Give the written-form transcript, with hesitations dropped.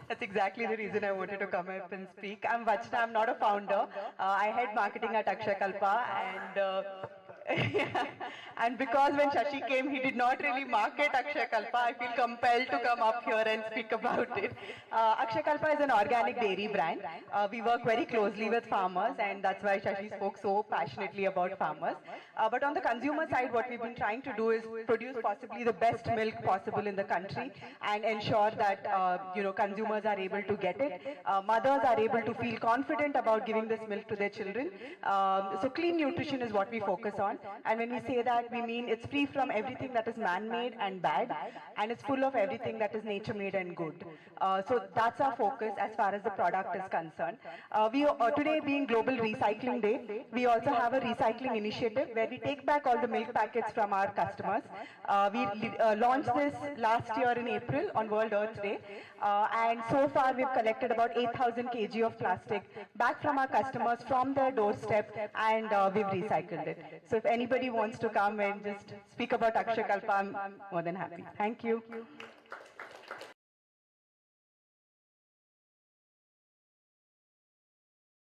That's exactly the reason I wanted to come up and speak. I'm Vachana, I'm not a founder. I head marketing at Akshayakalpa, and because when Shashi came, he did not really market Akshayakalpa. I feel compelled to come up here and speak about it. Akshayakalpa is an organic dairy brand. We work very closely with farmers, and that's why Shashi spoke so passionately about farmers. But on the consumer side, what we've been trying to do is produce possibly the best milk possible in the country and ensure that consumers are able to get it. Mothers are able to feel confident about giving this milk to their children. So clean nutrition is what we focus on, and when we say that, we mean it's free from everything that is man-made and bad, and it's full of everything that is nature-made and good. So that's our focus as far as the product is concerned. Today being Global Recycling Day, we also have a recycling initiative where we take back all the milk packets from our customers. We launched this last year in April on World Earth Day, and so far we've collected about 8,000 kg of plastic back from our customers from their doorstep, and we've recycled it. So if anybody wants to come and just speak about Akshayakalpa, I'm more than happy. Thank you.